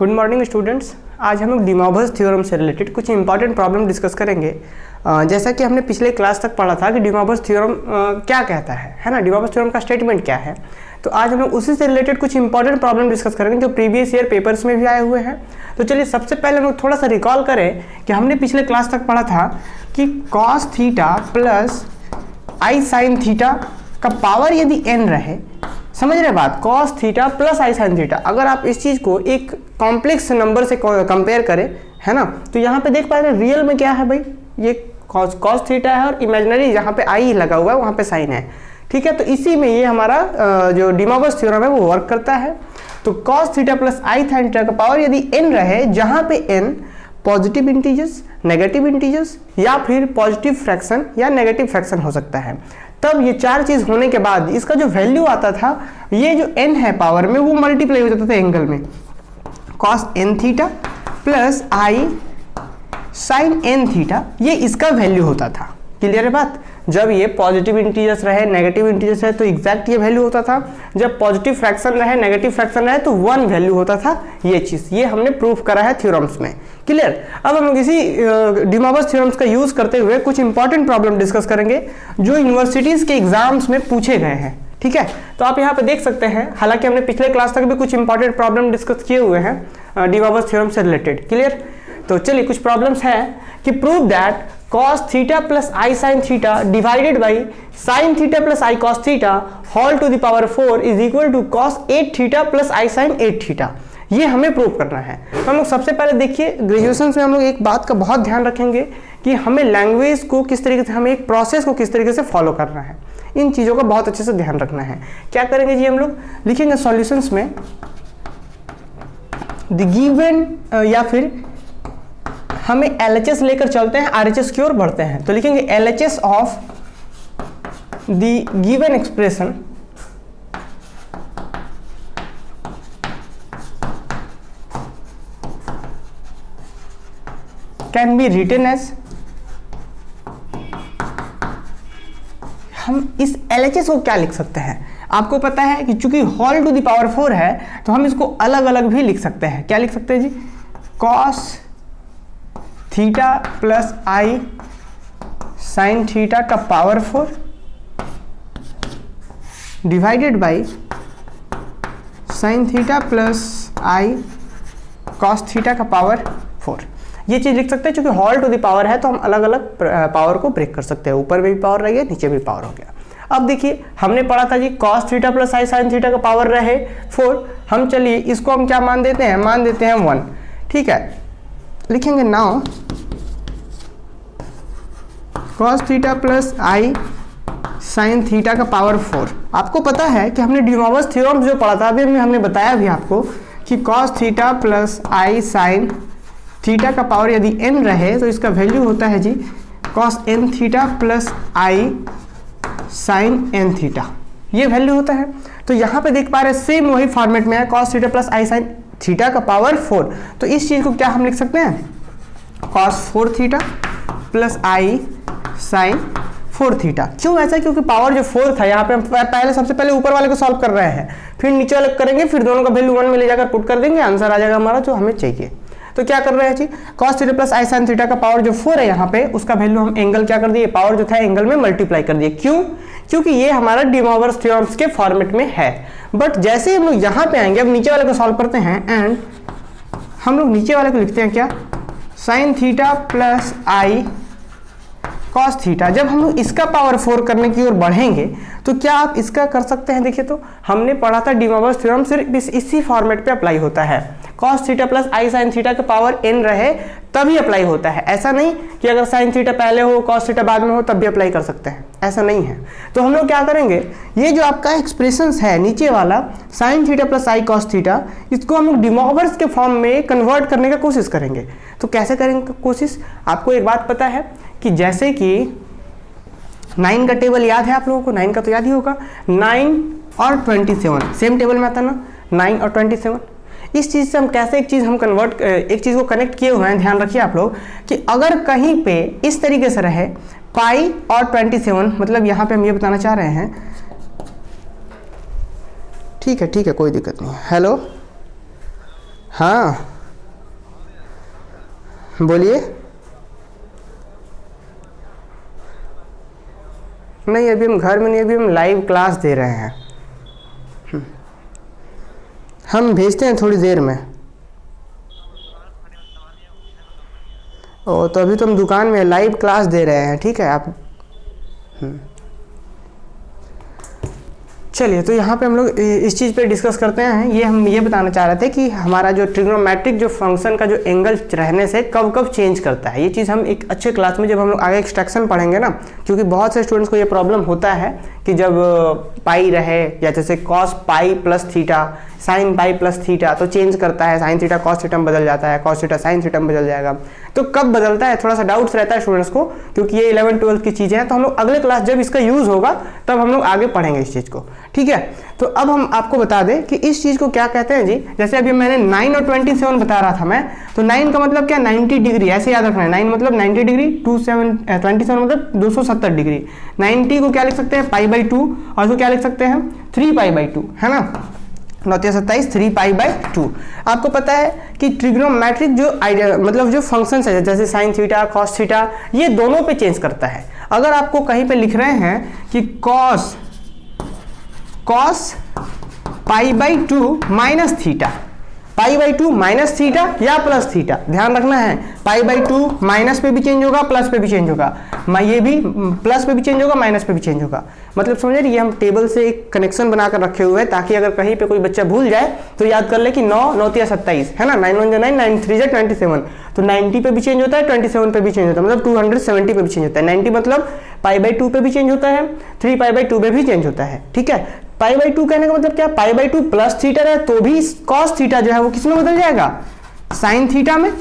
Good morning students. आज हम लोग डी मॉर्गन्स थ्योरम से रिलेटेड कुछ इंपॉर्टेंट प्रॉब्लम डिस्कस करेंगे। जैसा कि हमने पिछले क्लास तक पढ़ा था कि डी मॉर्गन्स थ्योरम क्या कहता है ना, डी मॉर्गन्स थ्योरम का स्टेटमेंट क्या है। तो आज हम लोग उसी से रिलेटेड कुछ इंपॉर्टेंट प्रॉब्लम डिस्कस करेंगे जो प्रीवियस ईयर पेपर्स में भी आए हुए हैं। तो चलिए सबसे पहले हम लोग थोड़ा सा रिकॉल करें कि हमने पिछले क्लास तक पढ़ा था कि cos theta plus i sine theta का पावर यदि n रहे, समझ रहे बात, cos theta plus i sine theta, अगर आप इस चीज़ को एक कॉम्प्लेक्स नंबर से कंपेयर करें, है ना, तो यहाँ पे देख पा रहे हैं रियल में क्या है भाई, ये कॉस थीटा है और इमेजिनरी जहाँ पे आई लगा हुआ है वहाँ पे साइन है। ठीक है, तो इसी में ये हमारा जो डी मॉर्गन्स थ्योरम है वो वर्क करता है। तो cos theta plus i sine theta का पावर यदि n रहे, जहाँ पे n positive integers, negative integers या फिर पॉजिटिव फ्रैक्शन या नेगेटिव फ्रैक्शन हो सकता है, तब ये चार चीज होने के बाद इसका जो वैल्यू आता था, ये जो n है पावर में, वो मल्टीप्लाई हो जाता था एंगल में, cos n theta plus i sign n theta, ये इसका वैल्यू होता था। क्लियर है बात। जब ये पॉजिटिव इंटीजर्स रहे, नेगेटिव इंटीजर्स रहे तो एग्जैक्ट ये वैल्यू होता था, जब पॉजिटिव फ्रैक्शन रहे, नेगेटिव फ्रैक्शन रहे तो वन वैल्यू होता था। ये चीज ये हमने प्रूफ करा है थ्योरम्स में। क्लियर। अब हम लोग इसी डी मॉर्गन्स थ्योरम्स का यूज करते हुए कुछ इंपॉर्टेंट प्रॉब्लम डिस्कस करेंगे जो यूनिवर्सिटीज के एग्जाम्स में पूछे गए हैं। ठीक है, तो आप यहाँ पे देख सकते हैं, हालांकि हमने पिछले क्लास तक भी कुछ इंपॉर्टेंट प्रॉब्लम डिस्कस किए हुए हैं डी मॉर्गन्स थ्योरम से रिलेटेड। क्लियर। तो चलिए कुछ प्रॉब्लम्स हैं कि prove that cos theta plus i sine theta divided by sine theta plus i cos theta whole to the power 4 is equal to cos 8 theta plus i sine 8 theta. ये हमें prove करना है। तो हम लोग सबसे पहले देखिए, ग्रेजुएशन में हम लोग एक बात का बहुत ध्यान रखेंगे कि हमें लैंग्वेज को किस तरीके से, हमें एक प्रोसेस को किस तरीके से फॉलो करना है। इन चीज़ों का बहुत अच्छे से ध्यान रखना है। क्या करेंगे जी, हम लोग लिखेंगे सॉल्यूशंस में द गिवन, या फिर हमें LHS लेकर चलते हैं, RHS की ओर बढ़ते हैं। तो लिखेंगे LHS of the given expression can be written as, हम इस LHS को क्या लिख सकते हैं, आपको पता है कि चूंकि होल टू द पावर 4 है तो हम इसको अलग अलग भी लिख सकते हैं। क्या लिख सकते हैं जी, cos theta plus i sine theta का power 4 divided by sine theta plus I cos theta का पावर 4। ये चीज लिख सकते हैं, क्योंकि होल टू द पावर है तो हम अलग अलग पावर को ब्रेक कर सकते हैं, ऊपर में भी पावर रह गया, नीचे भी पावर हो गया। अब देखिए हमने पढ़ा था जी cos theta plus i sine theta का पावर रहे 4, हम चलिए इसको हम क्या मान देते हैं, मान देते हैं 1। ठीक है, लिखेंगे now cos theta plus i sine theta का पावर 4। आपको पता है कि हमने डी मॉर्गन्स थ्योरम जो पढ़ा था, अभी हमने बताया भी आपको कि cos theta plus i sine theta का पावर यदि n रहे तो इसका वैल्यू होता है जी cos n theta plus i sign n theta, ये वैल्यू होता है। तो यहाँ पे देख पा रहे हैं सेम वही फॉर्मेट में है, cos theta plus i sine theta का पावर 4। तो इस चीज को क्या हम लिख सकते हैं, cos 4 theta plus i sine 4 theta. क्यों ऐसा, क्योंकि पावर जो 4 था यहाँ पे हम पहले सबसे पहले ऊपर वाले को सॉल्व कर रहे हैं, फिर नीचे वाले करेंगे, फिर दोनों का वैल्यू 1 में ले जाकर पुट कर देंगे, आंसर आ जाएगा हमारा जो हमें चाहिए। तो क्या कर रहे हैं जी, cos theta plus i sine theta का पावर जो 4 है यहाँ पे, उसका वैल्यू हम एंगल क्या कर दिए, पावर जो था एंगल में मल्टीप्लाई कर दिए। क्यों, क्योंकि ये हमारा डी मॉर्गन्स थ्योरम्स के फॉर्मेट में है। बट जैसे हम लोग यहाँ पे आएंगे, अब नीचे वाले को सॉल्व करते हैं, एंड हम लोग नीचे वाले को लिखते हैं क्या, sign theta plus I cos theta. जब हम लोग इसका पावर 4 करने की ओर बढ़ेंगे तो क्या आप इसका कर सकते हैं। देखिए, तो हमने पढ़ा था डी मॉर्गन्स थ्योरम सिर्फ इसी फॉर्मेट पे अप्लाई होता है, cos theta plus i sine theta का पावर n रहे तभी अप्लाई होता है। ऐसा नहीं कि अगर साइन थीटा पहले हो cos थीटा बाद में हो तब भी अप्लाई कर सकते हैं, ऐसा नहीं है। तो हम लोग क्या करेंगे, ये जो आपका एक्सप्रेशंस है नीचे वाला sign theta plus i cos theta, इसको हम लोग डी मॉर्गन्स के फॉर्म में कन्वर्ट करने का कोशिश करेंगे। तो कैसे करेंगे कोशिश, आपको एक बात पता है कि जैसे कि 9 का टेबल याद है आप लोगों को, 9 का तो याद ही होगा, 9 और 27 सेम टेबल में आता ना, 9 और 27। इस चीज़ से हम कैसे एक चीज़ को कनेक्ट किए हुए हैं, ध्यान रखिए आप लोग कि अगर कहीं पे इस तरीके से रहे पाई और 27, मतलब यहाँ पे हम ये बताना चाह रहे हैं, ठीक है कोई दिक्कत नहीं। हेलो, हाँ बोलिए। नहीं, अभी हम घर में नहीं, अभी हम लाइव क्लास दे रहे हैं। हम भेजते हैं थोड़ी देर में। ओ, तो अभी तो हम दुकान में लाइव क्लास दे रहे हैं, ठीक है आप। चलिए, तो यहाँ पे हम लोग इस चीज़ पे डिस्कस करते हैं। हम ये बताना चाह रहे थे कि हमारा जो ट्रिग्नोमेट्रिक जो फंक्शन का जो एंगल रहने से कब कब चेंज करता है। ये चीज़ हम एक अच्छे क्लास में जब हम लोग आगे एक्सट्रैक्शन पढ़ेंगे ना, क्योंकि बहुत से स्टूडेंट्स को ये प्रॉब्लम होता है कि जब पाई रहे या जैसे cos pi plus theta, sine pi plus theta, तो चेंज करता है, साइन थीटा कॉस थीटा में बदल जाता है, कॉस थीटा साइन थीटा में बदल जाएगा। तो कब बदलता है, थोड़ा सा डाउट्स रहता है स्टूडेंट्स को, क्योंकि ये 11th 12th की चीज़ें हैं। तो हम लोग अगले क्लास जब इसका यूज़ होगा तब हम लोग आगे पढ़ेंगे इस चीज़ को, ठीक है। तो अब हम आपको बता दें कि इस चीज़ को क्या कहते हैं जी। जैसे अभी मैंने 9 और 27 बता रहा था मैं, तो 9 का मतलब क्या, 90 डिग्री, ऐसे याद रखना है। 9 मतलब 90 डिग्री, 27 मतलब 270 डिग्री। 90 को क्या लिख सकते हैं, पाई बाई 2, और इसको क्या लिख सकते हैं, 3 पाई बाई 2, है ना। 9 27 3 पाई बाई 2। आपको पता है कि ट्रिग्नोमेट्रिक जो आइडिया मतलब जो फंक्शंस है जैसे साइन थीटा कॉस थीटा, ये दोनों पे चेंज करता है। अगर आपको कहीं पे लिख रहे हैं कि cos pi by 2 minus theta, pi by 2 minus theta या प्लस थीटा, ध्यान रखना है। पाई बाई 2 माइनस पे भी चेंज होगा, प्लस पे भी चेंज होगा, ये भी प्लस पे भी चेंज होगा, माइनस पे भी चेंज होगा। मतलब समझ रहे, ये हम टेबल से एक कनेक्शन बनाकर रखे हुए हैं ताकि अगर कहीं पे कोई बच्चा भूल जाए तो याद कर ले कि 9 9 3 27, है ना। 9 1 9 9 3 27, तो 90 पे भी चेंज होता है, 27 पे भी चेंज होता है, मतलब 270 पे भी चेंज होता है। 90 मतलब पाई बाई 2 पे भी चेंज होता है, 3 पाई बाई 2 पे भी चेंज होता है, ठीक है। पाई बाई 2 कहने का मतलब क्या, पाई बाई 2 प्लस थीटा है तो भी कॉस थीटा जो है वो किस में बदल जाएगा, साइन थीटा में,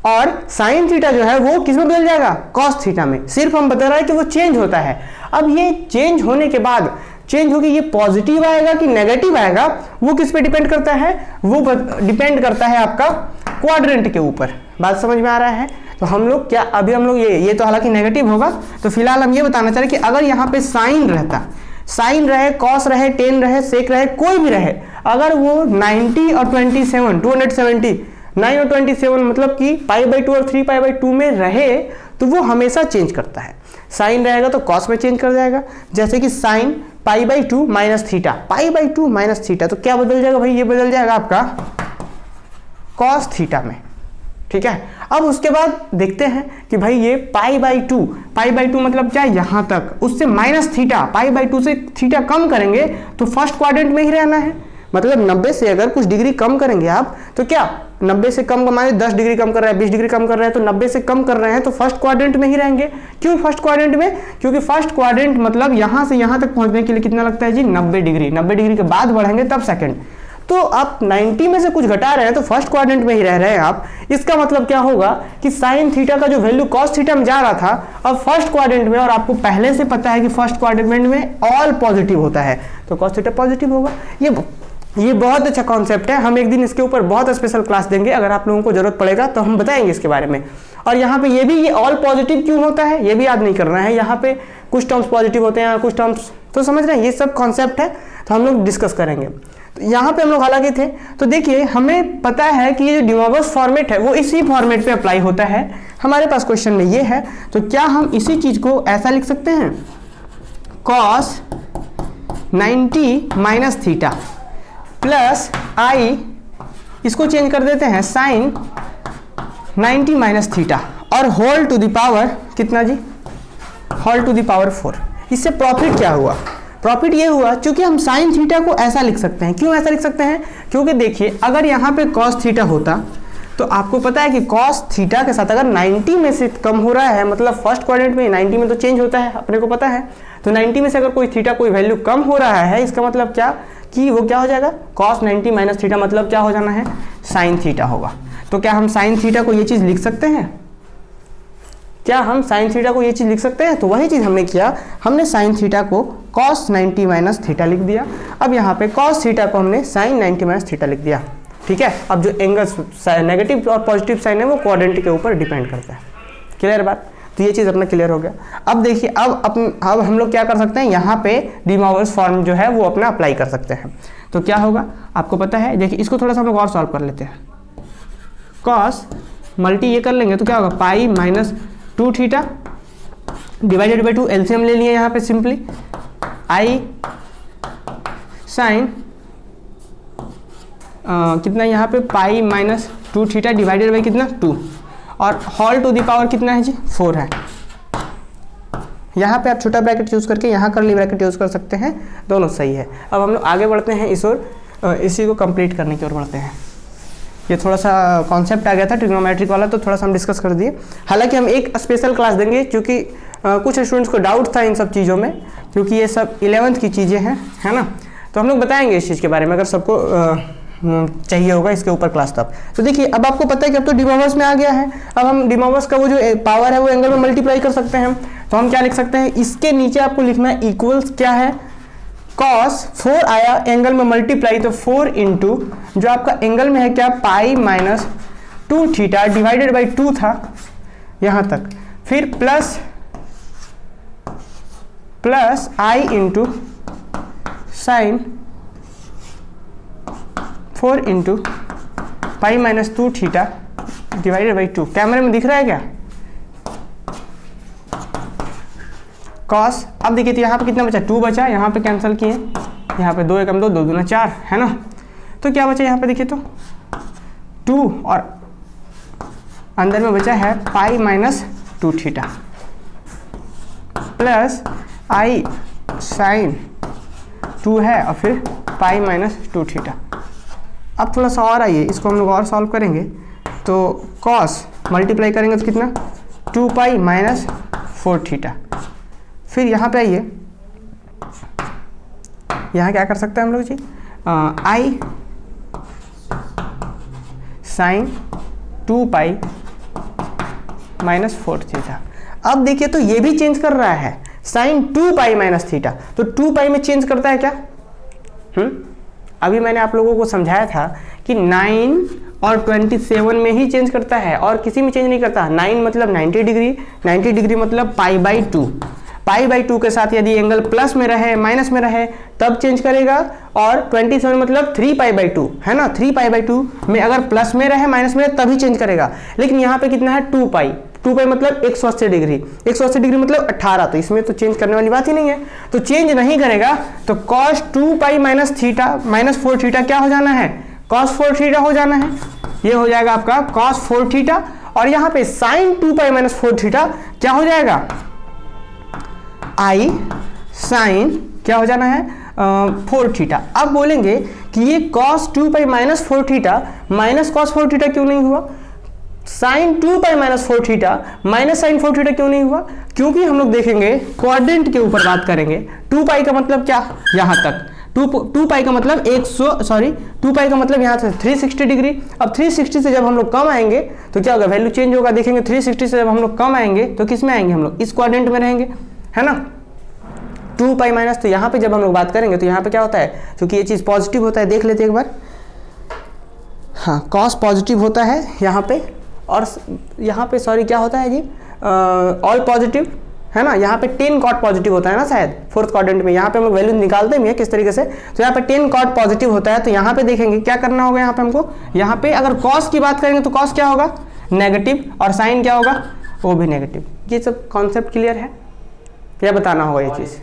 और साइन थीटा जो है वो किस में बदल जाएगा, कॉस थीटा में। सिर्फ हम बता रहे हैं कि वो चेंज होता है। अब ये चेंज होने के बाद चेंज होगी, ये पॉजिटिव आएगा कि नेगेटिव आएगा, वो किस पे डिपेंड करता है, वो डिपेंड करता है आपका क्वाड्रेंट के ऊपर। बात समझ में आ रहा है। तो हम लोग क्या, अभी हम लोग ये तो हालांकि नेगेटिव होगा, तो फिलहाल हम ये बताना चाह रहे कि अगर यहाँ पे साइन रहता, साइन रहे, कॉस रहे, टेन रहे, सेक रहे, कोई भी रहे, अगर वो 90 और 27 270, 9 और 27 मतलब कि पाई बाई 2 और 3 पाई बाई 2 में रहे तो वो हमेशा चेंज करता है। साइन रहेगा तो कॉस में चेंज कर जाएगा, जैसे कि sine pi by 2 minus theta, pi by 2 minus theta, तो क्या बदल जाएगा भाई, ये बदल जाएगा आपका कॉस थीटा में, ठीक है। अब उसके बाद देखते हैं कि भाई ये पाई बाई 2 मतलब क्या, यहां तक, उससे माइनस थीटा, पाई बाई 2 से थीटा कम करेंगे तो फर्स्ट क्वाड्रेंट में ही रहना है। मतलब 90 से अगर कुछ डिग्री कम करेंगे आप, तो क्या 90 से कम हमारे 10 डिग्री कम कर रहे हैं, 20 डिग्री कम कर रहे हैं, तो 90 से कम कर रहे हैं तो फर्स्ट क्वाड्रेंट में ही रहेंगे। क्यों फर्स्ट क्वाड्रेंट में, क्योंकि फर्स्ट क्वाड्रेंट मतलब यहां से यहां तक पहुंचने के लिए कितना लगता है जी, 90 डिग्री। 90 डिग्री के बाद बढ़ेंगे तब सेकंड। तो आप 90 में से कुछ घटा रहे हैं तो फर्स्ट क्वाड्रेंट में ही रह रहे हैं आप। इसका मतलब क्या होगा कि साइन थीटा का जो वैल्यू कॉस थीटा में जा रहा था अब फर्स्ट क्वाड्रेंट में, और आपको पहले से पता है कि फर्स्ट क्वाड्रेंट में ऑल पॉजिटिव होता है, तो कॉस थीटा पॉजिटिव होगा। ये बहुत अच्छा कॉन्सेप्ट है। हम एक दिन इसके ऊपर बहुत स्पेशल क्लास देंगे, अगर आप लोगों को जरूरत पड़ेगा तो हम बताएंगे इसके बारे में। और यहाँ पे ये ऑल पॉजिटिव क्यों होता है ये भी याद नहीं करना है। यहाँ पे कुछ टर्म्स पॉजिटिव होते हैं, कुछ टर्म्स, तो समझ रहे हैं, ये सब कॉन्सेप्ट है, तो हम लोग डिस्कस करेंगे। तो यहाँ पे हम लोग हालांकि थे, तो देखिए हमें पता है कि ये जो डी मॉर्गन फॉर्मेट है वो इसी फॉर्मेट पे अप्लाई होता है। हमारे पास क्वेश्चन में ये है, तो क्या हम इसी चीज को ऐसा लिख सकते हैं, कॉस 90 माइनस थीटा प्लस आई, इसको चेंज कर देते हैं साइन 90 माइनस थीटा, और होल टू द पावर कितना जी, होल टू द पावर 4। इससे प्रॉफिट क्या हुआ, प्रॉफिट ये हुआ क्योंकि हम साइन थीटा को ऐसा लिख सकते हैं। क्यों ऐसा लिख सकते हैं, क्योंकि देखिए अगर यहाँ पे कॉस थीटा होता तो आपको पता है कि कॉस थीटा के साथ अगर 90 में से कम हो रहा है, मतलब फर्स्ट क्वाड्रेंट में 90 में तो चेंज होता है, अपने को पता है, तो 90 में से अगर कोई थीटा कोई वैल्यू कम हो रहा है, इसका मतलब क्या कि वो क्या हो जाएगा, कॉस 90 माइनस थीटा मतलब क्या हो जाना है, साइन थीटा होगा। तो क्या हम साइन थीटा को ये चीज लिख सकते हैं, क्या हम साइन थीटा को ये चीज लिख सकते हैं, तो वही चीज हमने किया, हमने साइन थीटा को कॉस 90 माइनस थीटा लिख दिया। अब यहाँ पे कॉस थीटा को हमने साइन 90 माइनस थीटा लिख दिया, ठीक है। अब जो एंगल्स नेगेटिव और पॉजिटिव साइन है वो क्वाड्रेंट के ऊपर डिपेंड करता है। क्लियर बात, तो ये चीज़ अपना क्लियर हो गया। अब देखिए अब हम लोग क्या कर सकते हैं, यहाँ पे डी मॉर्गन फॉर्म जो है वो अपना अप्लाई कर सकते हैं। तो क्या होगा आपको पता है, देखिए इसको थोड़ा सा हम लोग और सॉल्व कर लेते हैं। कॉस मल्टी ये कर लेंगे तो क्या होगा, pi minus 2 theta divided by 2, LCM ले लिए यहाँ पे सिंपली, आई साइन कितना यहाँ पे pi minus 2 theta divided by कितना 2, और होल टू द पावर कितना है जी 4 है। यहाँ पे आप छोटा ब्रैकेट यूज़ करके यहाँ कर्ली ब्रैकेट यूज़ कर सकते हैं, दोनों सही है। अब हम लोग आगे बढ़ते हैं इस ओर, इसी को कंप्लीट करने की ओर बढ़ते हैं। ये थोड़ा सा कॉन्सेप्ट आ गया था ट्रिग्नोमेट्रिक वाला, तो थोड़ा सा हम डिस्कस कर दिए। हालांकि हम एक स्पेशल क्लास देंगे क्योंकि कुछ स्टूडेंट्स को डाउट था इन सब चीज़ों में, क्योंकि ये सब 11th की चीज़ें हैं, है ना। तो हम लोग बताएंगे इस चीज़ के बारे में, अगर सबको चाहिए होगा इसके ऊपर क्लास तब। तो देखिए अब आपको पता है कि अब तो डी मोवर्स में आ गया है। अब हम डी मोवर्स का वो जो पावर है वो एंगल में मल्टीप्लाई कर सकते हैं। तो हम क्या लिख सकते हैं, इसके नीचे आपको लिखना है इक्वल्स क्या है, cos 4 आया एंगल में मल्टीप्लाई, तो 4 इंटू जो आपका एंगल में है क्या, pi minus 2 theta divided by 2 था यहाँ तक, फिर plus I into sine 4 into pi minus 2 theta divided by 2। कैमरे में दिख रहा है क्या, कॉस। अब देखिए तो यहाँ पे कितना बचा, 2 बचा, यहाँ पे कैंसिल किए, यहाँ पे 2 एकम 2, 2 दूना 4 है ना। तो क्या बचा यहाँ पे देखिए तो 2, और अंदर में बचा है pi minus 2 theta plus i sign 2 है और फिर पाई माइनस 2 थीटा। अब थोड़ा सा और आइए, इसको हम लोग और सॉल्व करेंगे। तो कॉस मल्टीप्लाई करेंगे तो कितना, 2 पाई माइनस 4 थीटा। फिर यहाँ पे आइए, यहाँ क्या कर सकते हैं हम लोग जी, आई साइन 2 पाई माइनस 4 थीटा। अब देखिए तो ये भी चेंज कर रहा है, साइन 2 पाई माइनस थीटा, तो 2 पाई में चेंज करता है क्या, अभी मैंने आप लोगों को समझाया था कि 9 और 27 में ही चेंज करता है और किसी में चेंज नहीं करता। 9 मतलब 90 डिग्री, 90 डिग्री मतलब पाई बाई 2, पाई बाई 2 के साथ यदि एंगल प्लस में रहे माइनस में रहे तब चेंज करेगा, और 27 मतलब 3 पाई बाई 2 है ना, 3 पाई बाई 2 में अगर प्लस में रहे माइनस में रहे तभी चेंज करेगा। लेकिन यहाँ पे कितना है 2 पाई, 2 पाई मतलब 180 डिग्री, 180 डिग्री मतलब 18, तो इसमें तो चेंज करने वाली बात ही नहीं है, तो चेंज नहीं करेगा। तो cos 2 pi minus theta minus 4 theta क्या हो जाना है, cos 4 थीटा हो जाना है, ये हो जाएगा आपका cos 4 थीटा। और यहाँ पे sin 2 पाई माइनस 4 थीटा क्या हो जाएगा, आई साइन क्या हो जाना है 4 थीटा। अब बोलेंगे कि ये cos 2 pi minus 4 theta minus cos 4 theta क्यों नहीं हुआ, sine 2 pi minus 4 theta minus sine 4 theta क्यों नहीं हुआ, क्योंकि हम लोग देखेंगे क्वाड्रेंट के ऊपर बात करेंगे। 2 पाई का मतलब क्या, यहाँ तक 2 पाई का मतलब 2 पाई का मतलब यहाँ से 360 डिग्री। अब 360 से जब हम लोग कम आएंगे तो क्या होगा, वैल्यू चेंज होगा। देखेंगे 360 से जब हम लोग कम आएंगे तो किस में आएंगे, हम लोग इस क्वाड्रेंट में रहेंगे, है ना। 2 पाई माइनस, तो यहाँ पे जब हम लोग बात करेंगे तो यहाँ पे क्या होता है, क्योंकि ये चीज़ पॉजिटिव होता है, देख लेते एक बार, हाँ कॉस पॉजिटिव होता है यहाँ पे, और यहाँ पे सॉरी क्या होता है जी, ऑल पॉजिटिव है ना। यहाँ पे 10 कॉट पॉजिटिव होता है ना शायद 4th क्वाड्रेंट में, यहाँ पे हम लोग वैल्यू निकालते हैं किस तरीके से, तो यहाँ पे 10 कॉट पॉजिटिव होता है। तो यहाँ पे देखेंगे क्या करना होगा, यहाँ पे हमको, यहाँ पे अगर कॉस की बात करेंगे तो कॉस क्या होगा नेगेटिव, और साइन क्या होगा वो भी नेगेटिव। ये सब कॉन्सेप्ट क्लियर है, क्या बताना होगा ये चीज़,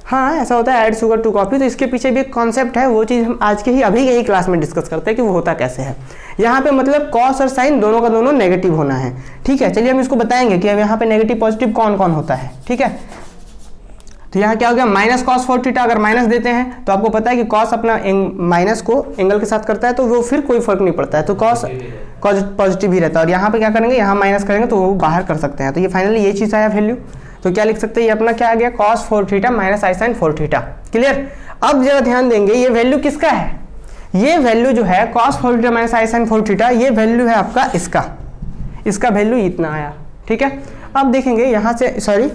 हाँ ऐसा होता है, ऐड शुगर टू कॉफी। तो इसके पीछे भी एक कॉन्सेप्ट है, वो चीज़ हम आज के ही अभी यही क्लास में डिस्कस करते हैं कि वो होता कैसे है। यहाँ पे मतलब कॉस और साइन दोनों का दोनों नेगेटिव होना है, ठीक है। चलिए हम इसको बताएंगे कि अब यहाँ पे नेगेटिव पॉजिटिव कौन कौन होता है, ठीक है। तो यहाँ क्या हो गया, माइनस कॉस 4 थीटा अगर माइनस देते हैं तो आपको पता है कि कॉस अपना माइनस को एंगल के साथ करता है, तो वो फिर कोई फर्क नहीं पड़ता है, तो कॉस पॉजिटिव ही रहता है। और यहाँ पे क्या करेंगे, यहाँ माइनस करेंगे तो वो बाहर कर सकते हैं। तो ये फाइनली ये चीज़ आया वैल्यू, तो क्या लिख सकते हैं, ये अपना क्या आ गया cos 4 theta minus i sine 4 theta. Clear. अब जरा ध्यान देंगे, ये वैल्यू किसका है, ये वैल्यू जो है cos 4 theta minus i sine 4 theta, ये वैल्यू है आपका इसका वैल्यू इतना आया, ठीक है। अब देखेंगे यहाँ से, सॉरी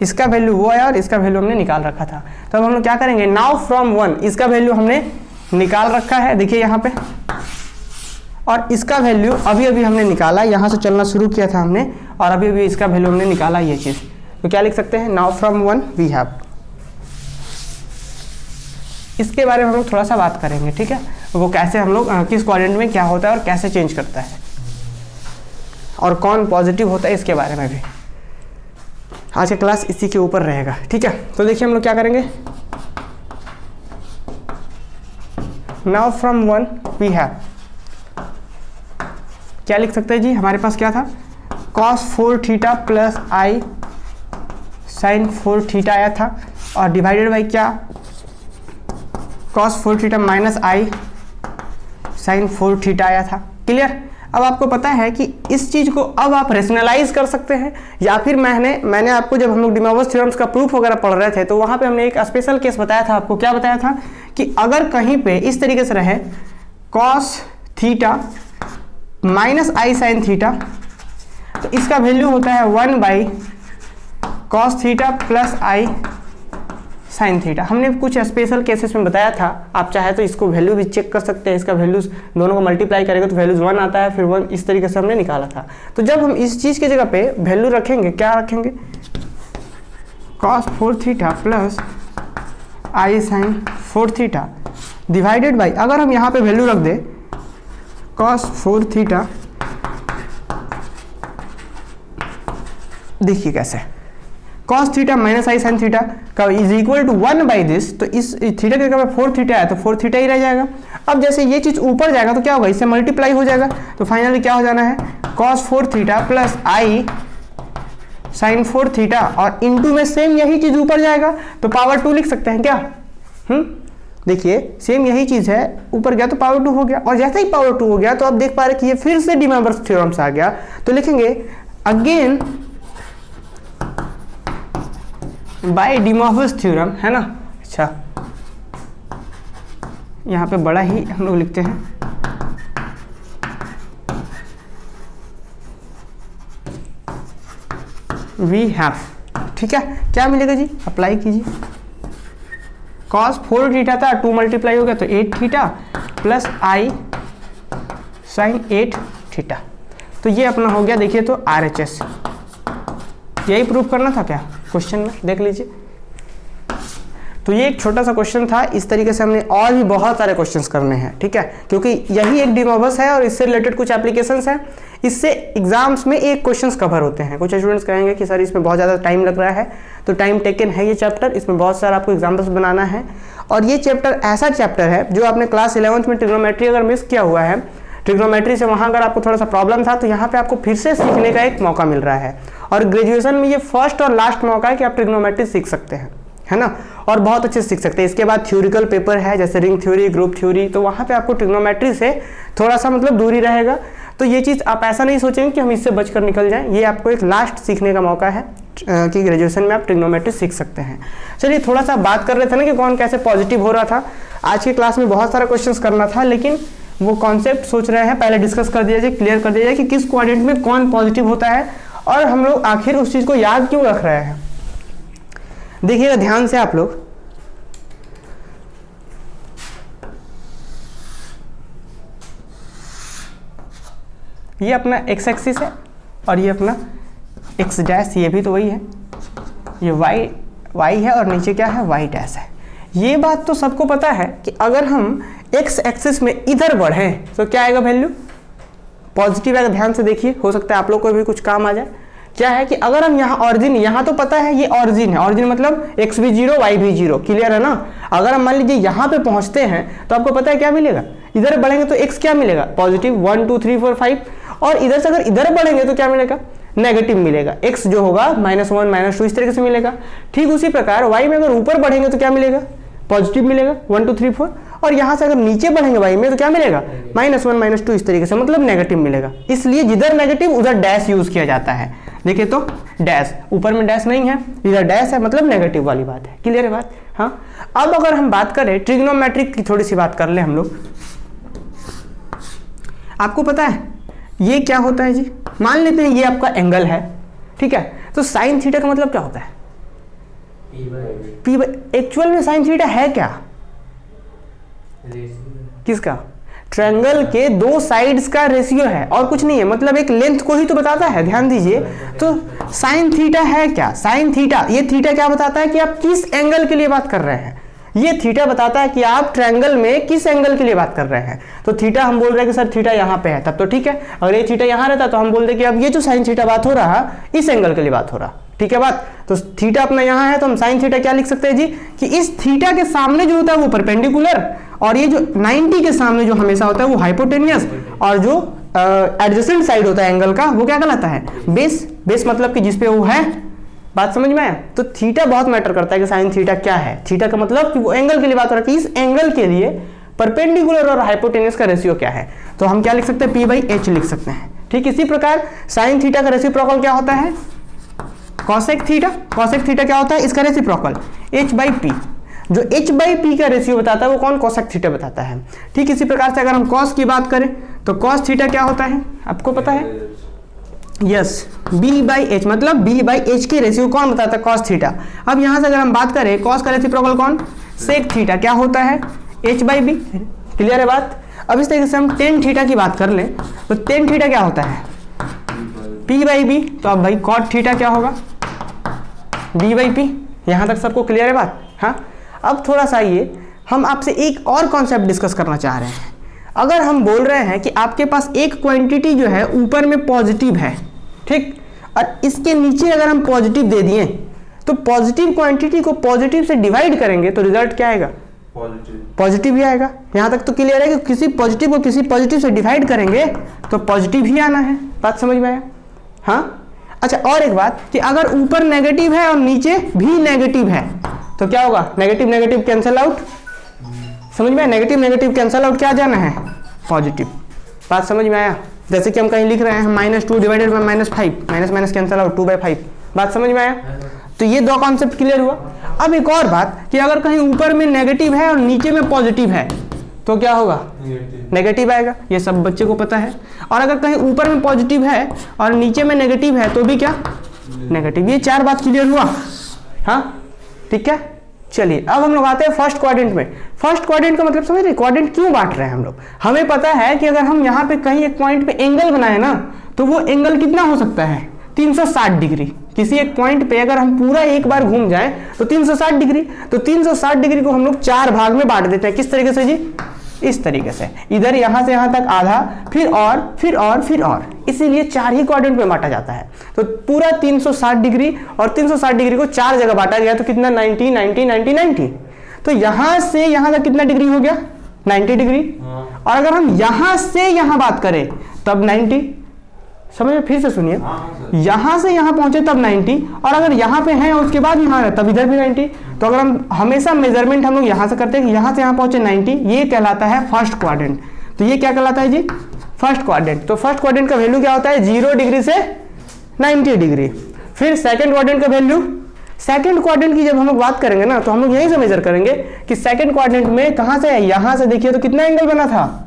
इसका वैल्यू वो आया और इसका वैल्यू हमने निकाल रखा था। तो अब हम लोग क्या करेंगे, नाउ फ्रॉम 1 इसका वैल्यू हमने निकाल रखा है, देखिए यहाँ पे, और इसका वैल्यू अभी अभी हमने निकाला, यहाँ से चलना शुरू किया था हमने, और अभी अभी इसका वैल्यू हमने निकाला ये चीज़। तो क्या लिख सकते हैं, नाउ फ्रॉम 1 वी हैव, इसके बारे में हम लोग थोड़ा सा बात करेंगे, ठीक है। वो कैसे हम लोग किस कोऑर्डिनेट में क्या होता है और कैसे चेंज करता है और कौन पॉजिटिव होता है इसके बारे में भी। आज का क्लास इसी के ऊपर रहेगा, ठीक है। तो देखिए हम लोग क्या करेंगे, नाउ फ्रॉम 1 वी हैव, क्या लिख सकते हैं जी, हमारे पास क्या था, cos 4 theta plus i sine 4 theta आया था और डिवाइडेड बाई क्या, cos 4 theta minus i sine 4 theta आया था। क्लियर। अब आपको पता है कि इस चीज़ को अब आप रेशनलाइज कर सकते हैं, या फिर मैंने आपको जब हम लोग डी मॉर्गन थ्योरम्स का प्रूफ वगैरह पढ़ रहे थे तो वहाँ पे हमने एक स्पेशल केस बताया था आपको। क्या बताया था कि अगर कहीं पे इस तरीके से रहे cos theta minus i sine theta, तो इसका वैल्यू होता है 1 by cos theta plus i sine theta. हमने कुछ स्पेशल केसेस में बताया था, आप चाहे तो इसको वैल्यू भी चेक कर सकते हैं, इसका वैल्यूज दोनों को मल्टीप्लाई करेंगे तो वैल्यूज 1 आता है, फिर 1 इस तरीके से हमने निकाला था। तो जब हम इस चीज़ की जगह पे वैल्यू रखेंगे, क्या रखेंगे, cos 4 theta plus i sine 4 theta divided by, अगर हम यहाँ पे वैल्यू रख दें cos 4 थीटा, देखिए कैसे cos theta minus i sine theta का is equal to 1 by this, तो इस थीटा की जगह 4 थीटा है तो 4 थीटा ही रह जाएगा। अब जैसे ये चीज ऊपर जाएगा तो क्या होगा, इससे मल्टीप्लाई हो जाएगा, तो फाइनली क्या हो जाना है cos 4 theta plus i sine 4 theta, और इनटू में सेम यही चीज ऊपर जाएगा तो पावर 2 लिख सकते हैं क्या। देखिए सेम यही चीज है, ऊपर गया तो पावर 2 हो गया, और जैसे ही पावर 2 हो गया तो आप देख पा रहे कि ये फिर से डी मॉर्गन थ्योरम्स आ गया। तो लिखेंगे again by De Morgan theorem, है ना। अच्छा यहाँ पे बड़ा ही हम लोग लिखते हैं, वी हैव, ठीक है। क्या मिलेगा जी, अप्लाई कीजिए, cos 4 थीटा था 2 मल्टीप्लाई हो गया तो 8 theta plus i sine 8 theta, तो ये अपना हो गया। देखिए तो RHS, यही प्रूफ करना था क्या क्वेश्चन में, देख लीजिए। तो ये एक छोटा सा क्वेश्चन था, इस तरीके से हमने और भी बहुत सारे क्वेश्चंस करने हैं, ठीक है, क्योंकि यही एक डी मॉर्गन है और इससे रिलेटेड कुछ एप्लीकेशंस हैं, इससे एग्जाम्स में एक क्वेश्चंस कवर होते हैं। कुछ स्टूडेंट्स कहेंगे कि सर इसमें बहुत ज़्यादा टाइम लग रहा है, तो टाइम टेकन है ये चैप्टर, इसमें बहुत सारा आपको एग्जाम्पल्स बनाना है, और ये चैप्टर ऐसा चैप्टर है जो आपने क्लास 11th में ट्रिग्नोमेट्री अगर मिस किया हुआ है, ट्रिग्नोमेट्री से वहाँ अगर आपको थोड़ा सा प्रॉब्लम था तो यहाँ पे आपको फिर से सीखने का एक मौका मिल रहा है, और ग्रेजुएशन में ये फर्स्ट और लास्ट मौका है कि आप ट्रिग्नोमेट्री सीख सकते हैं, है ना, और बहुत अच्छे से सीख सकते हैं। इसके बाद थ्योरिकल पेपर है जैसे रिंग थ्योरी, ग्रुप थ्योरी, तो वहाँ पे आपको ट्रिग्नोमेट्री से थोड़ा सा मतलब दूरी रहेगा। तो ये चीज़ आप ऐसा नहीं सोचेंगे कि हम इससे बचकर निकल जाएं, ये आपको एक लास्ट सीखने का मौका है कि ग्रेजुएशन में आप ट्रिग्नोमेट्री सीख सकते हैं। चलिए थोड़ा सा बात कर रहे थे ना कि कौन कैसे पॉजिटिव हो रहा था। आज की क्लास में बहुत सारा क्वेश्चंस करना था, लेकिन वो कॉन्सेप्ट सोच रहे हैं पहले डिस्कस कर दिया जाए, क्लियर कर दिया जाए कि किस कोऑर्डिनेट में कौन पॉजिटिव होता है, और हम लोग आखिर उस चीज़ को याद क्यों रख रहे हैं। देखिएगा ध्यान से आप लोग, ये अपना x एक्सिस है और ये अपना x डैश, ये भी तो वही है, ये y है और नीचे क्या है, y डैश है। ये बात तो सबको पता है कि अगर हम x एक्सिस में इधर बढ़ें तो क्या आएगा, वैल्यू पॉजिटिव आएगा। ध्यान से देखिए, हो सकता है आप लोग को भी कुछ काम आ जाए। क्या है कि अगर हम यहाँ ऑरिजिन, यहाँ तो पता है ये ऑरिजिन है, ऑरिजिन मतलब x भी 0 y भी 0, क्लियर है ना। अगर हम मान लीजिए यहाँ पे पहुँचते हैं तो आपको पता है क्या मिलेगा, इधर बढ़ेंगे तो x क्या मिलेगा, पॉजिटिव 1 2 3 4 5, और इधर से अगर इधर बढ़ेंगे तो क्या मिलेगा, नेगेटिव मिलेगा, x जो होगा -1 -2 इस तरीके से मिलेगा। ठीक उसी प्रकार y में अगर ऊपर बढ़ेंगे तो क्या मिलेगा, पॉजिटिव मिलेगा 1 2 3 4, और यहाँ से अगर नीचे बढ़ेंगे y में तो क्या मिलेगा, -1 -2 इस तरीके से, मतलब नेगेटिव मिलेगा। इसलिए जिधर नेगेटिव उधर डैश यूज किया जाता है। देखिए तो डैश, ऊपर में डैश नहीं है, इधर डैश है, मतलब नेगेटिव वाली बात है। क्लियर है बात। हाँ, अब अगर हम बात करें ट्रिग्नोमेट्रिक की, थोड़ी सी बात कर ले हम लोग। आपको पता है ये क्या होता है जी, मान लेते हैं ये आपका एंगल है, ठीक है, तो साइन थीटा का मतलब क्या होता है, p/, एक्चुअल में साइन थीटा है क्या, किसका, ट्रायंगल के दो साइड्स का रेशियो है और कुछ नहीं है, मतलब एक लेंथ को ही तो बताता है। ध्यान दीजिए, तो साइन थीटा है क्या, साइन थीटा, ये थीटा क्या बताता है कि आप किस एंगल के लिए बात कर रहे हैं। ये थीटा बताता है कि आप ट्रायंगल में किस एंगल के लिए बात कर रहे हैं। तो थीटा हम बोल रहे हैं कि सर थीटा यहाँ पे है, तब तो ठीक है। अगर ये थीटा यहाँ रहता तो हम बोलते कि अब ये जो साइन थीटा बात हो रहा इस एंगल के लिए बात हो रहा, ठीक है बात। तो थीटा अपना यहाँ है तो हम साइन थीटा क्या लिख सकते हैं जी, कि इस थीटा के सामने जो होता है वो परपेंडिकुलर, और ये जो 90 के सामने जो हमेशा होता है वो हाइपोटेनियस, और जो एडजेसेंट साइड होता है एंगल का वो क्या कहलाता है, बेस। बेस मतलब कि जिसपे वो है। बात समझ में आया। तो थीटा बहुत मैटर करता है कि साइन थीटा क्या है। थीटा का मतलब कि वो एंगल के लिए बात हो रहा है कि इस एंगल के लिए परपेंडिकुलर और हाइपोटेनियस का रेशियो क्या है। तो हम क्या लिख सकते हैं, पी बाई एच लिख सकते हैं। ठीक इसी प्रकार साइन थीटा का रेसिप्रोकल क्या होता है, कॉसेक थीटा। कॉसेक थीटा क्या होता है, इसका रेसिप्रोकल एच बाई पी। जो एच बाई पी का रेशियो बताता है वो कौन, कॉसेक थीटा बताता है। ठीक इसी प्रकार से अगर हम कॉस की बात करें तो कॉस थीटा क्या होता है, आपको पता है, यस, बी बाई एच, मतलब बी बाई एच की रेशियो कौन बताता है, कॉस थीटा। अब यहां से अगर हम बात करें कॉस का रेसिप्रोकल कौन, सेक थीटा, क्या होता है, एच बाई बी। क्लियर है बात। अब इस तरीके से हम टेन थीटा की बात कर लें तो टेन थीटा क्या होता है, पी बाई बी। तो अब भाई कॉट थीटा क्या होगा, बी बाई पी। यहां तक सबको क्लियर है बात। हाँ, अब थोड़ा सा ये हम आपसे एक और कॉन्सेप्ट डिस्कस करना चाह रहे हैं। अगर हम बोल रहे हैं कि आपके पास एक क्वांटिटी जो है ऊपर में पॉजिटिव है, ठीक, और इसके नीचे अगर हम पॉजिटिव दे दिए तो पॉजिटिव क्वांटिटी को पॉजिटिव से डिवाइड करेंगे तो रिजल्ट क्या आएगा, पॉजिटिव ही आएगा। यहां तक तो क्लियर है कि किसी पॉजिटिव को किसी पॉजिटिव से डिवाइड करेंगे तो पॉजिटिव ही आना है। बात समझ में आया। हाँ, अच्छा, और एक बात कि अगर ऊपर नेगेटिव है और नीचे भी नेगेटिव है तो क्या होगा, नेगेटिव नेगेटिव कैंसिल आउट। समझ में आया, नेगेटिव नेगेटिव कैंसिल आउट, क्या जाना है, पॉजिटिव। बात समझ में आया। जैसे कि हम कहीं लिख रहे हैं -2 divided by -5, minus minus cancel out, 2/5। बात समझ में आया। तो ये दो कॉन्सेप्ट क्लियर हुआ। अब एक और बात कि अगर कहीं ऊपर में नेगेटिव है और नीचे में पॉजिटिव है तो क्या होगा, नेगेटिव आएगा। ये सब बच्चे को पता है। और अगर कहीं ऊपर में पॉजिटिव है और नीचे में नेगेटिव है तो भी क्या, नेगेटिव। ये चार बात क्लियर हुआ। हाँ, ठीक है। चलिए अब हम लोग आते हैं फर्स्ट क्वाड्रेंट में। फर्स्ट क्वाड्रेंट का मतलब समझ रहे, क्वाड्रेंट क्यों बांट रहे हैं हम लोग। हमें पता है कि अगर हम यहाँ पे कहीं एक पॉइंट पे एंगल बनाए ना तो वो एंगल कितना हो सकता है, 360 डिग्री। किसी एक पॉइंट पे अगर हम पूरा एक बार घूम जाए तो 360 डिग्री। तो 360 डिग्री को हम लोग चार भाग में बांट देते हैं। किस तरीके से जी, इस तरीके से, इधर यहां से यहां तक आधा, फिर और फिर और फिर और, इसीलिए चार ही क्वाड्रेंट में बांटा जाता है। तो पूरा 360 डिग्री और 360 डिग्री को चार जगह बांटा गया तो कितना, 90 90 90 90। तो यहां से यहां तक कितना डिग्री हो गया, 90 डिग्री। और अगर हम यहां से यहां बात करें तब 90। समझ में, फिर से सुनिए, यहां से यहां पहुंचे तब 90, और अगर यहां पे हैं उसके बाद यहां है तब इधर भी 90। तो अगर हम हमेशा मेजरमेंट हम लोग यहां से करते हैं कि यहां से यहां पहुंचे 90, ये कहलाता है फर्स्ट क्वाड्रेंट। तो ये क्या कहलाता है जी, फर्स्ट क्वाड्रेंट। तो फर्स्ट क्वाड्रेंट का वैल्यू क्या होता है, 0 डिग्री से 90 डिग्री। फिर सेकंड क्वाड्रेंट का वैल्यू, सेकंड क्वाड्रेंट की जब हम लोग बात करेंगे ना तो हम लोग यहीं से मेजर करेंगे कि सेकंड क्वाड्रेंट में कहां से है, यहां से देखिए तो कितना एंगल बना था,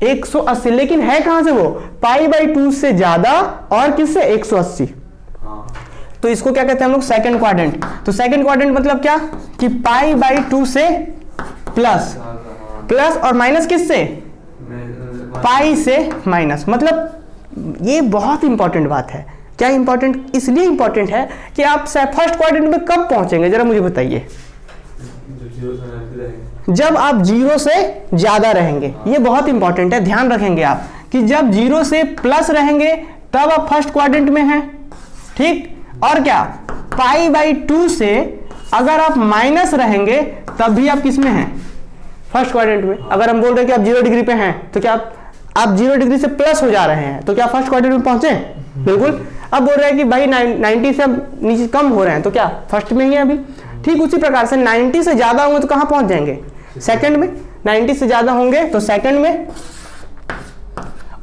180। लेकिन है कहां से वो, π/2 से ज्यादा और किससे, 180। तो इसको क्या कहते हैं हम लोग, सेकंड क्वाड्रेंट। तो सेकंड क्वाड्रेंट मतलब क्या कि π/2 से प्लस, प्लस और माइनस किससे, पाई से माइनस। मतलब ये बहुत इंपॉर्टेंट बात है। क्या इंपॉर्टेंट, इसलिए इंपॉर्टेंट है कि आप फर्स्ट क्वाड्रेंट में कब पहुंचेंगे, जरा मुझे बताइए, जब आप 0 से ज्यादा रहेंगे। ये बहुत इंपॉर्टेंट है, ध्यान रखेंगे आप कि जब 0 से प्लस रहेंगे तब आप फर्स्ट क्वाड्रेंट में हैं, ठीक। और क्या, π/2 से अगर आप माइनस रहेंगे तब भी आप किस में हैं, फर्स्ट क्वाड्रेंट में। अगर हम बोल रहे हैं कि आप 0 डिग्री पे हैं तो क्या आप 0 डिग्री से प्लस हो जा रहे हैं तो क्या फर्स्ट क्वाड्रेंट में पहुंचे, बिल्कुल। अब बोल रहे हैं कि भाई 90 से नीचे कम हो रहे हैं तो क्या फर्स्ट में ही है अभी। ठीक उसी प्रकार से 90 से ज्यादा होंगे तो कहां पहुंच जाएंगे, सेकंड में। 90 से ज्यादा होंगे तो सेकंड में।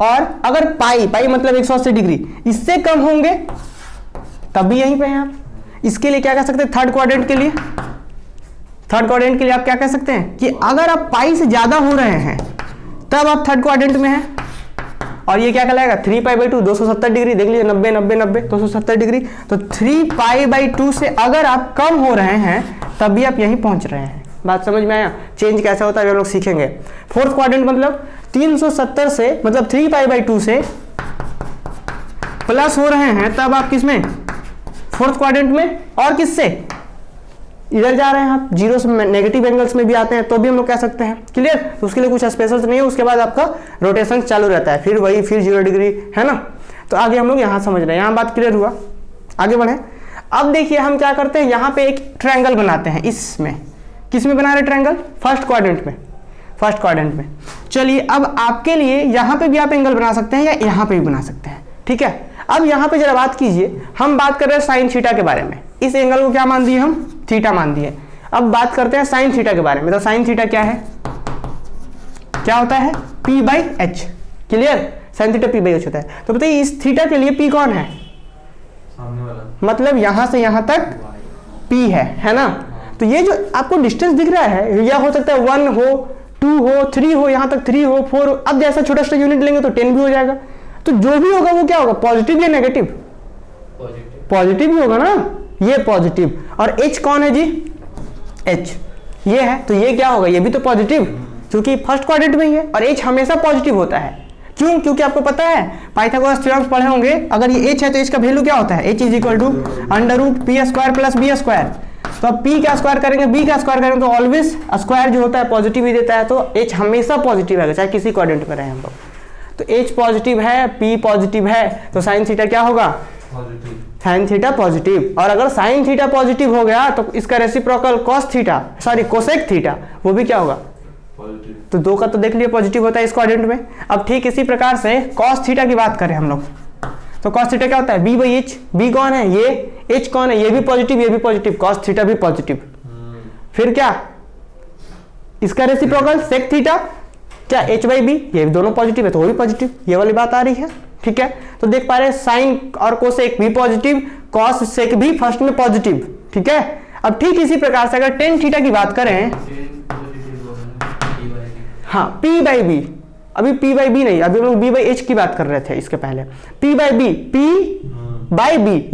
और अगर पाई मतलब 180 डिग्री, इससे कम होंगे तब भी यहीं पे हैं आप। इसके लिए क्या कह सकते हैं, थर्ड क्वाड्रेंट के लिए, थर्ड क्वाड्रेंट के लिए आप क्या कह सकते हैं कि अगर आप पाई से ज्यादा हो रहे हैं तब आप थर्ड क्वाड्रेंट में हैं। और ये क्या कहलाएगा, 3π/2, 270 डिग्री। देख लीजिए, 90 90 90 270 डिग्री। तो 3π/2 से अगर आप कम हो रहे हैं तब भी आप यहीं पहुंच रहे हैं। बात समझ में आया। चेंज कैसा होता है हम लोग सीखेंगे। फोर्थ क्वाड्रेंट मतलब 370 से, मतलब 3π/2 से प्लस हो रहे हैं तब आप किस में, फोर्थ क्वाड्रेंट में। और किससे, इधर जा रहे हैं आप, जीरो से नेगेटिव एंगल्स में भी आते हैं तो भी हम लोग कह सकते हैं। क्लियर? तो उसके लिए कुछ स्पेशल नहीं है, उसके बाद आपका रोटेशन चालू रहता है, फिर वही, फिर 0 डिग्री, है ना। तो आगे हम लोग यहाँ समझ रहे हैं, यहाँ बात क्लियर हुआ, आगे बढ़े। अब देखिए हम क्या करते हैं, यहाँ पे एक ट्रायंगल बनाते हैं, इसमें किस में बना रहे ट्रायंगल, फर्स्ट क्वाड्रेंट में, फर्स्ट क्वाड्रेंट में। चलिए अब आपके लिए यहाँ पे भी आप एंगल बना सकते हैं या यहाँ पे भी बना सकते हैं, ठीक है। अब यहाँ पे जरा बात कीजिए, हम बात कर रहे हैं साइन थीटा के बारे में, इस एंगल को क्या मान दिए हम, थीटा मान दिए। अब बात करते हैं साइन थीटा के बारे में, तो साइन थीटा क्या है, क्या होता है, p/h। Clear? Sine theta p/h होता है। तो बताइए इस थीटा के लिए p कौन है, सामने वाला, मतलब यहां से यहां तक p है ना। तो ये जो आपको डिस्टेंस दिख रहा है, यह हो सकता है 1 हो, 2 हो, 3 हो, यहां तक 3 हो, 4 हो। अब जैसा छोटा सा यूनिट लेंगे तो 10 भी हो जाएगा। तो जो भी होगा वो क्या होगा, पॉजिटिव या नेगेटिव, पॉजिटिव ही होगा ना, ये पॉजिटिव। और h कौन है जी, h ये है, तो ये क्या होगा, ये भी तो पॉजिटिव, क्योंकि फर्स्ट क्वाड्रेंट में ही है। और h हमेशा पॉजिटिव होता है, क्यों, क्योंकि आपको पता है पाइथागोरस थ्योरम पढ़े होंगे, अगर ये h है तो h का वैल्यू क्या होता है, h = √p² + b²। तो अब p का स्क्वायर करेंगे, b का स्क्वायर करेंगे, तो ऑलवेज स्क्वायर जो होता है पॉजिटिव ही देता है। तो h हमेशा पॉजिटिव है, चाहे किसी क्वाड्रेंट में रहे हम लोग। तो h पॉजिटिव है, p पॉजिटिव है, तो साइन थीटा क्या होगा, साइन थीटा पॉजिटिव। और अगर साइन थीटा पॉजिटिव हो गया तो इसका रेसिप्रोकल कोसेक थीटा वो भी क्या होगा, पॉजिटिव। तो 2 का तो देख लिया पॉजिटिव होता है इस क्वाड्रेंट में। अब ठीक इसी प्रकार से cos थीटा की बात करें हम लोग, तो cos थीटा क्या होता है, b/h। b कौन है, ये, h कौन है, ये भी पॉजिटिव, ये भी पॉजिटिव, cos थीटा भी पॉजिटिव। फिर क्या, इसका रेसिप्रोकल सेक थीटा, क्या h/b, ये भी दोनों पॉजिटिव है तो वो भी पॉजिटिव, ये वाली बात आ रही है, ठीक है। तो देख पा रहे हैं साइन और कोसेक भी पॉजिटिव, कॉस सेक भी फर्स्ट में पॉजिटिव, ठीक है। अब ठीक इसी प्रकार से अगर टेन थीटा की बात करें, हाँ p/b, अभी p/b नहीं, अभी हम लोग b/h की बात कर रहे थे इसके पहले। p/b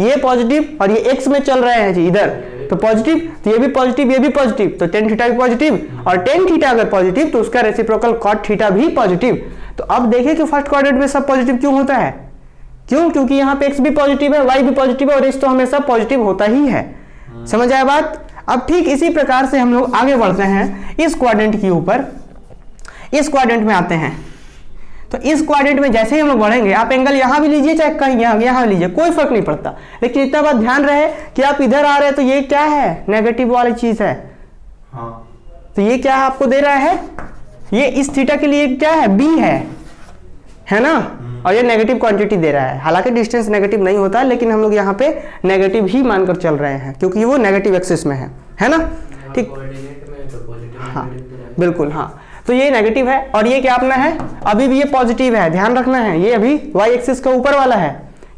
ये पॉजिटिव और ये x में चल रहे हैं जी इधर, तो पॉजिटिव, तो ये भी पॉजिटिव, ये भी पॉजिटिव, तो टेन थीटा भी पॉजिटिव। और टेन थीटा अगर पॉजिटिव तो उसका रेसिप्रोकल कॉट थीटा भी पॉजिटिव। तो अब देखिए कि फर्स्ट क्वाड्रेंट में सब पॉजिटिव क्यों होता है, क्यों, क्योंकि यहाँ पे x भी पॉजिटिव है, y भी पॉजिटिव है और h तो हमेशा पॉजिटिव होता ही है। समझ आया बात? अब ठीक इसी प्रकार से हम लोग आगे बढ़ते हैं इस क्वाड्रेंट के ऊपर, इस क्वाड्रेंट में आते हैं। तो इस क्वाड्रेंट में जैसे ही हम लोग बढ़ेंगे, आप एंगल यहाँ भी लीजिए चाहे कहीं यहाँ लीजिए, कोई फर्क नहीं पड़ता, लेकिन इतना बात ध्यान रहे कि आप इधर आ रहे हैं तो ये क्या है, नेगेटिव वाली चीज है। हाँ। तो ये क्या आपको दे रहा है, ये इस थीटा के लिए क्या है, b है ना, और ये नेगेटिव क्वांटिटी दे रहा है। हालांकि डिस्टेंस नेगेटिव नहीं होता, लेकिन हम लोग यहाँ पे नेगेटिव ही मानकर चल रहे हैं क्योंकि वो नेगेटिव एक्सिस में है ना, ठीक। हाँ बिल्कुल, हाँ। तो ये नेगेटिव है और ये क्या अपना है, अभी भी ये पॉजिटिव है, ध्यान रखना है, ये अभी y एक्सिस के ऊपर वाला है।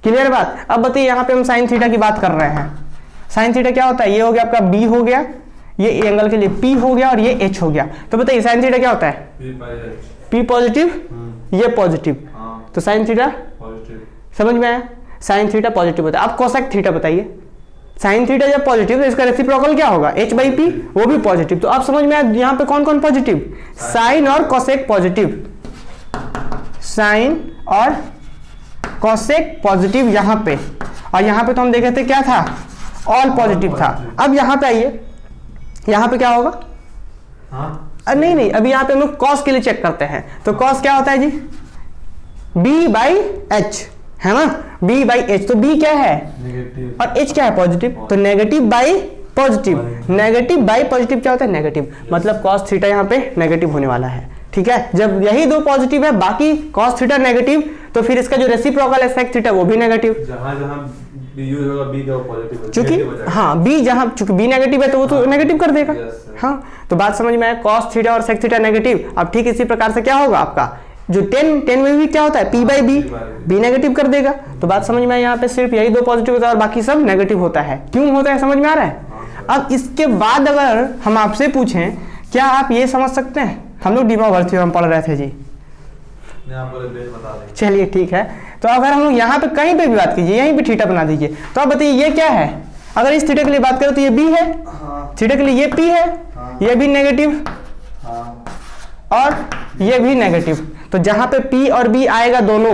क्लियर बात? अब बताइए यहाँ पे हम साइन थीटा की बात कर रहे हैं। साइन थीटा क्या होता है, ये हो गया आपका b हो गया, ये एंगल के लिए p हो गया और ये h हो गया। तो बताइए साइन थीटा क्या होता है, p पॉजिटिव, ये पॉजिटिव, तो साइन थीटा पॉजिटिव। समझ में आया? साइन थीटा पॉजिटिव होता है। अब कोसेक थीटा बताइए, साइन थीटा जब पॉजिटिव तो इसका रेसिप्रोकल क्या होगा, h/p, वो भी पॉजिटिव। तो आप समझ में आया यहाँ पे कौन कौन पॉजिटिव, साइन और कोसेक पॉजिटिव, साइन और कोसेक पॉजिटिव यहाँ पे, और यहाँ पे तो हम देखे थे क्या था, ऑल पॉजिटिव था। अब यहाँ पे आइए, यहाँ पे क्या होगा, नहीं, अभी यहाँ पे हम लोग कॉस के लिए चेक करते हैं। तो कॉस क्या होता है जी, b/h है ना, b/h। तो b क्या है नेगेटिव और h क्या है पॉजिटिव, तो negative by positive, negative by positive क्या होता है, नेगेटिव, मतलब cos थीटा यहाँ पे नेगेटिव होने वाला है। ठीक है, जब यही दो पॉजिटिव है, बाकी cos थीटा नेगेटिव, तो फिर इसका जो रेसिप्रोकल है sec थीटा वो भी नेगेटिव। जहां यूज होगा b का पॉजिटिव, चूंकि हाँ b जहां चूंकि b नेगेटिव है तो वो तो नेगेटिव कर देगा। हाँ, तो बात समझ में आया, cos थीटा और sec थीटा नेगेटिव। अब ठीक इसी प्रकार से क्या होगा आपका जो 10 में भी क्या होता है p/b, b नेगेटिव कर देगा। तो बात समझ में आया, यहाँ पे सिर्फ यही दो पॉजिटिव होता है और बाकी सब नेगेटिव होता है। क्यों होता है, समझ में आ रहा है? अब इसके बाद अगर हम आपसे पूछें, क्या आप ये समझ सकते हैं, हम लोग डी मॉर्गन थ्योरम पढ़ रहे थे जी, चलिए ठीक है। तो अगर हम लोग यहाँ पे कहीं पे भी बात कीजिए, यहीं पे थीटा बना दीजिए, तो आप बताइए ये क्या है। अगर इस थीटा के लिए बात करें तो ये b है, थीटा के लिए ये p है, ये भी नेगेटिव और ये भी नेगेटिव। तो जहां पे p और b आएगा दोनों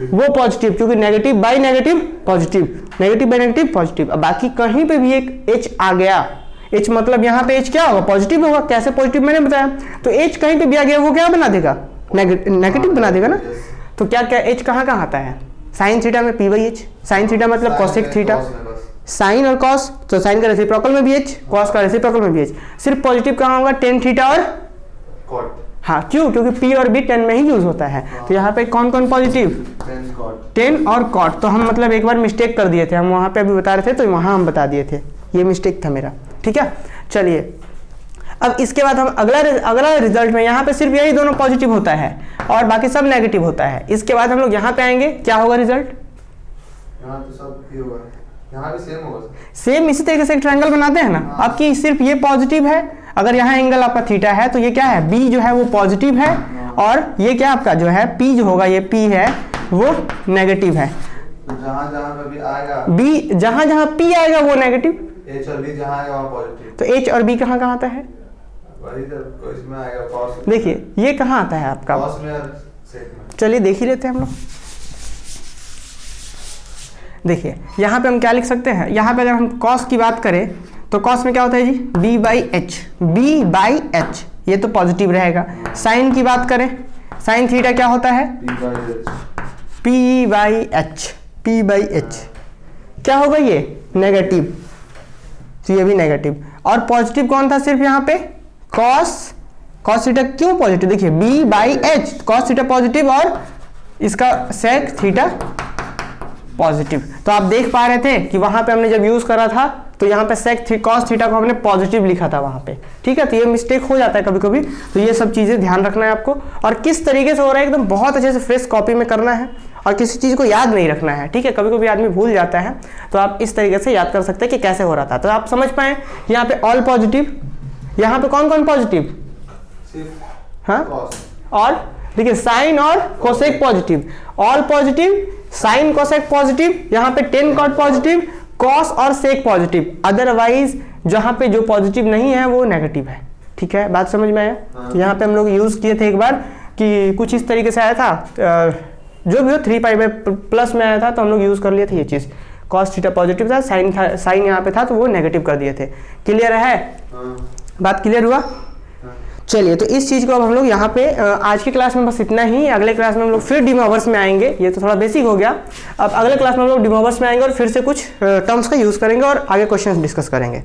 वो पॉजिटिव, क्योंकि negative by negative positive, negative by negative positive. अब बाकी कहीं पे भी एक h आ गया, एच मतलब यहाँ पे एच क्या होगा, पॉजिटिव होगा। कैसे पॉजिटिव मैंने बताया, तो एच कहीं पे दिया गया वो क्या बना देगा, नेगेटिव बना देगा ना। तो क्या क्या एच कहाँ कहाँ आता है, साइन थीटा में p/h, साइन थीटा मतलब कॉसेक थीटा, साइन और कॉस, तो साइन का रेसिप्रोकल में भी एच, कॉस का रेसिप्रोकल में भी एच। सिर्फ पॉजिटिव कहाँ होगा, टेन थीटा और कॉट। हाँ, क्यों, क्योंकि p और b 10 में ही यूज होता है। तो यहाँ पे कौन कौन पॉजिटिव, 10 और कॉट। तो हम मतलब एक बार मिस्टेक कर दिए थे, हम वहाँ पे अभी बता रहे थे तो वहाँ हम बता दिए थे, ये मिस्टेक था मेरा, ठीक है। चलिए अब इसके बाद हम अगला रिजल्ट में यहाँ पे सिर्फ यही दोनों पॉजिटिव होता है और बाकी सब नेगेटिव होता है। इसके बाद हम लोग यहाँ पे आएंगे, क्या होगा रिजल्ट, यहाँ तो सब ये होगा, यहाँ भी सेम होगा। सेम इसी तरीके से एक ट्रायंगल बनाते हैं ना। आपकी सिर्फ ये पॉजिटिव है, अगर यहाँ एंगल आपका थीटा है तो ये क्या है, बी जो है वो पॉजिटिव है और ये क्या आपका जो है पी जो होगा, ये पी है वो नेगेटिव है। तो जहाँ जहाँ पे भी आएगा बी, जहाँ जहाँ पी आएगा वो नेगेटिव, एच और बी जहाँ आएगा वहाँ पॉजिटिव। तो एच और बी कहाँ कहाँ आता है, वही तो इसमें आएगा कॉस। देखिए ये कहाँ आता है आपका, कॉस में और सेक में। चलिए देख ही लेते हैं हम लोग। देखिए यहाँ पे हम क्या लिख सकते हैं, यहाँ पे अगर हम कॉस की बात करें तो कॉस में क्या होता है जी, b/h, b/h, ये तो पॉजिटिव रहेगा। साइन की बात करें, साइन थीटा क्या होता है, p/h, p/h क्या होगा ये नेगेटिव, तो ये भी नेगेटिव। और पॉजिटिव कौन था सिर्फ यहाँ पे, कॉस थीटा क्यों पॉजिटिव, देखिए b/h, कॉस थीटा पॉजिटिव और इसका सेक थीटा पॉजिटिव। तो आप देख पा रहे थे कि वहां पे हमने जब यूज करा था तो यहाँ पे सेक कॉस थीटा को हमने पॉजिटिव लिखा था वहां पे, ठीक है। तो ये मिस्टेक हो जाता है कभी कभी, तो ये सब चीजें ध्यान रखना है आपको। और किस तरीके से हो रहा है एकदम बहुत अच्छे से फ्रेश कॉपी में करना है और किसी चीज को याद नहीं रखना है, ठीक है। कभी कभी आदमी भूल जाता है, तो आप इस तरीके से याद कर सकते हैं कि कैसे हो रहा था। तो आप समझ पाए यहाँ पे ऑल पॉजिटिव, यहाँ पे कौन कौन पॉजिटिव, हाँ, और देखिए साइन और cosec positive, all positive, sine cosec positive, यहाँ पे टेन कॉट पॉजिटिव, कॉस और सेक पॉजिटिव। अदरवाइज जहाँ पे जो पॉजिटिव नहीं है वो नेगेटिव है, ठीक है। बात समझ में आया। तो यहाँ पे हम लोग यूज किए थे एक बार कि कुछ इस तरीके से आया था, जो भी हो 3π+ में आया था, तो हम लोग यूज कर लिए थे ये चीज। कॉस थीटा पॉजिटिव था, साइन यहाँ पे था तो वो नेगेटिव कर दिए थे। क्लियर है, बात क्लियर हुआ। चलिए तो इस चीज को अब हम लोग यहाँ पे आज की क्लास में बस इतना ही। अगले क्लास में हम लोग फिर डी मोवर्स में आएंगे, ये तो थोड़ा बेसिक हो गया। अब अगले क्लास में हम लोग डी मोवर्स में आएंगे और फिर से कुछ टर्म्स का यूज करेंगे और आगे क्वेश्चंस डिस्कस करेंगे।